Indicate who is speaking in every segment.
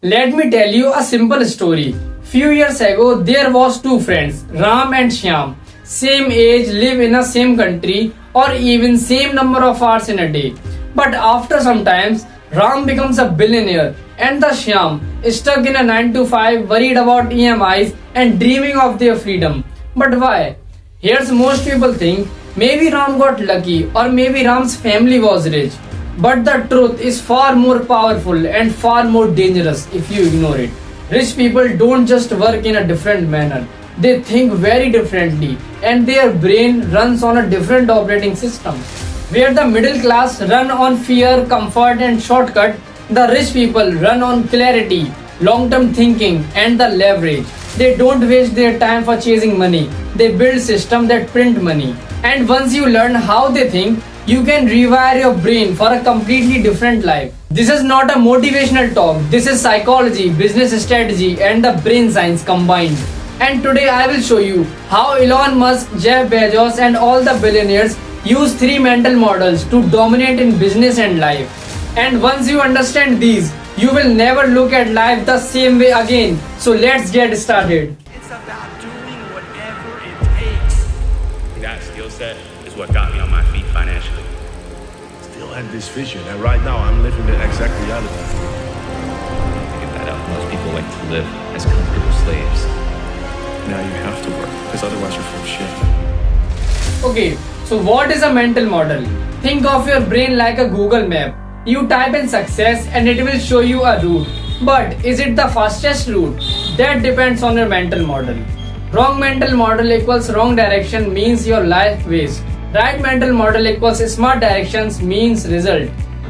Speaker 1: Let me tell you a simple story. Few years ago, there was two friends, Ram and Shyam. Same age, live in the same country, or even same number of hours in a day. But after some times, Ram becomes a billionaire, and the Shyam is stuck in a 9 to 5, worried about EMIs and dreaming of their freedom. But why? Here's most people think maybe Ram got lucky, or maybe Ram's family was rich. But the truth is far more powerful and far more dangerous if you ignore it. Rich people don't just work in a different manner. They think very differently and their brain runs on a different operating system. Where the middle class run on fear, comfort and shortcut, the rich people run on clarity, long-term thinking and the leverage. They don't waste their time for chasing money. They build systems that print money. And once you learn how they think, you can rewire your brain for a completely different life. This is not a motivational talk. This is psychology, business strategy, and the brain science combined. And today I will show you how Elon Musk, Jeff Bezos, and all the billionaires use three mental models to dominate in business and life. And once you understand these, you will never look at life the same way again. So let's get started.
Speaker 2: It's about doing whatever it takes.
Speaker 3: That skill set is what got me on my feet financially.
Speaker 4: Still had this vision, and right now I'm living the exact reality.
Speaker 3: To get that up, most people like to live as comfortable slaves.
Speaker 4: Now you have to work, because otherwise you're full of shit.
Speaker 1: Okay, so what is a mental model? Think of your brain like a Google map. You type in success and it will show you a route. But is it the fastest route? That depends on your mental model. Wrong mental model equals wrong direction means your life waste. Right mental model equals smart directions means result.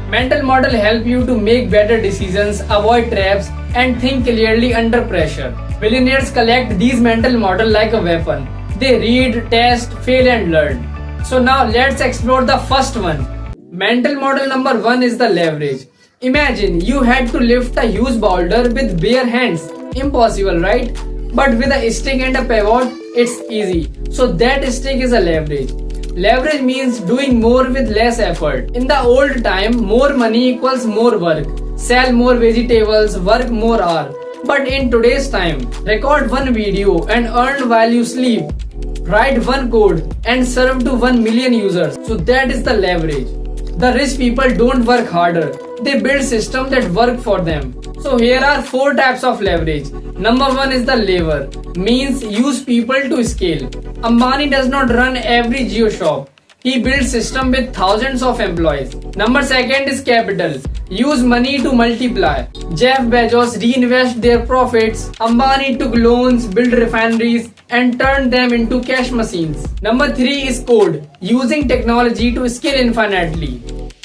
Speaker 1: Mental model help you to make better decisions, avoid traps and think clearly under pressure. Billionaires collect these mental model like a weapon. They read, test, fail and learn. So now let's explore the first one. Mental model number 1 is the leverage. Imagine you had to lift a huge boulder with bare hands. Impossible, right? But with a stick and a pivot, it's easy. So that stick is a leverage. Leverage means doing more with less effort. In the old time, more money equals more work. Sell more vegetables, work more hours. But in today's time, record one video and earn while you sleep. Write one code and serve to 1 million users. So that is the leverage. The rich people don't work harder. They build systems that work for them. So here are 4 types of leverage. Number 1 is the lever. Means use people to scale. Ambani does not run every Jio shop. He builds system with thousands of employees. Number 2 is capital. Use money to multiply. Jeff Bezos reinvest their profits. Ambani took loans, built refineries and turned them into cash machines. Number 3 is code. Using technology to scale infinitely.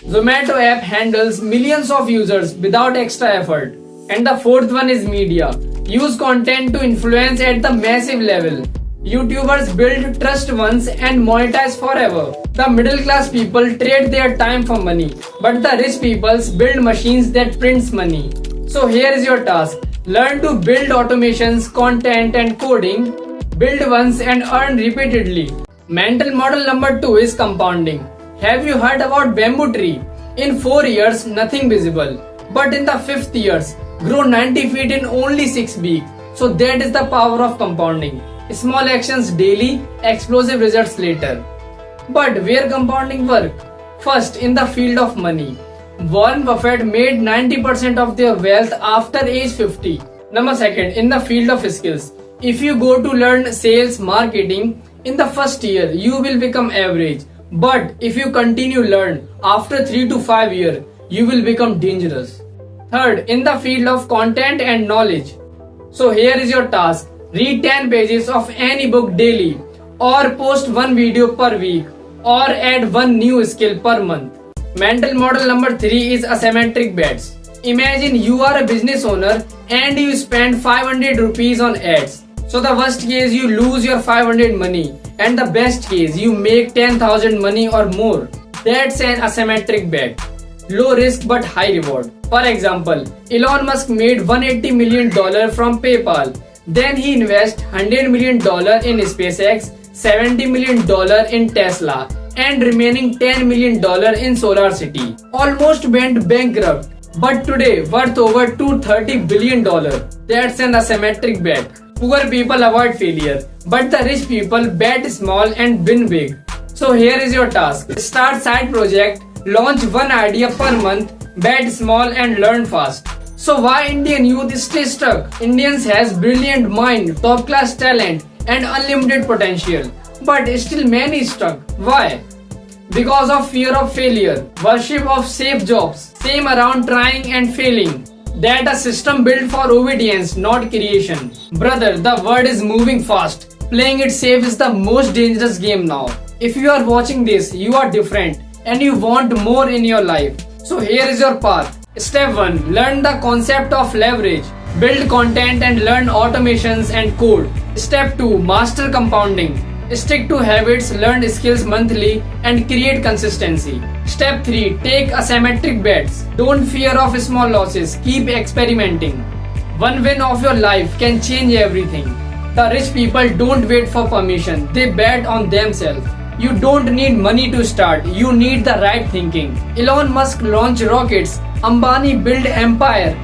Speaker 1: Zomato app handles millions of users without extra effort. And the 4th one is media. Use content to influence at the massive level. YouTubers build trust once and monetize forever. The middle class people trade their time for money, but the rich people build machines that prints money. So here is your task. Learn to build automations, content and coding. Build once and earn repeatedly. Mental model number 2 is compounding. Have you heard about bamboo tree? In 4 years, nothing visible. But in the 5th years, grow 90 feet in only 6 weeks. So that is the power of compounding. Small actions daily, explosive results later. But where compounding work? First, in the field of money. Warren Buffett made 90% of their wealth after age 50. Number 2, in the field of skills. If you go to learn sales, marketing, in the first year, you will become average. But if you continue learn, after 3 to 5 years, you will become dangerous. Third, in the field of content and knowledge. So here is your task. Read 10 pages of any book daily, or post one video per week, or add one new skill per month. Mental model number 3 is asymmetric bets. Imagine you are a business owner and you spend 500 rupees on ads. So the worst case you lose your 500 money, and the best case you make 10,000 money or more. That's an asymmetric bet. Low risk but high reward. For example, Elon Musk made $180 million from PayPal. Then he invested $100 million in SpaceX, $70 million in Tesla, and remaining $10 million in SolarCity. Almost went bankrupt. but today worth over $230 billion. That's an asymmetric bet. Poor people avoid failure, but the rich people bet small and win big. So here is your task. Start side project, launch one idea per month, bet small and learn fast. So why Indian youth stay stuck? Indians has brilliant mind, top class talent and unlimited potential. But still many stuck. Why? Because of fear of failure, worship of safe jobs, same around trying and failing. That a system built for obedience, not creation. Brother, the world is moving fast. Playing it safe is the most dangerous game now. If you are watching this, you are different and you want more in your life. So here is your path. Step 1. Learn the concept of leverage. Build content and learn automations and code. Step 2. Master compounding. Stick to habits, learn skills monthly and create consistency. Step 3. Take asymmetric bets. Don't fear of small losses. Keep experimenting. One win of your life can change everything. The rich people don't wait for permission. They bet on themselves. You don't need money to start. You need the right thinking. Elon Musk launch rockets. Ambani build empire.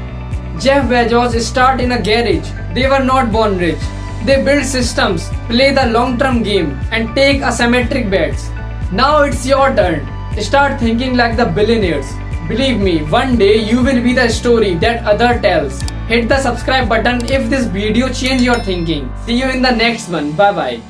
Speaker 1: Jeff Bezos start in a garage. They were not born rich. They build systems, play the long-term game and take asymmetric bets. Now it's your turn. Start thinking like the billionaires. Believe me, one day you will be the story that other tells. Hit the subscribe button if this video changed your thinking. See you in the next one. Bye bye.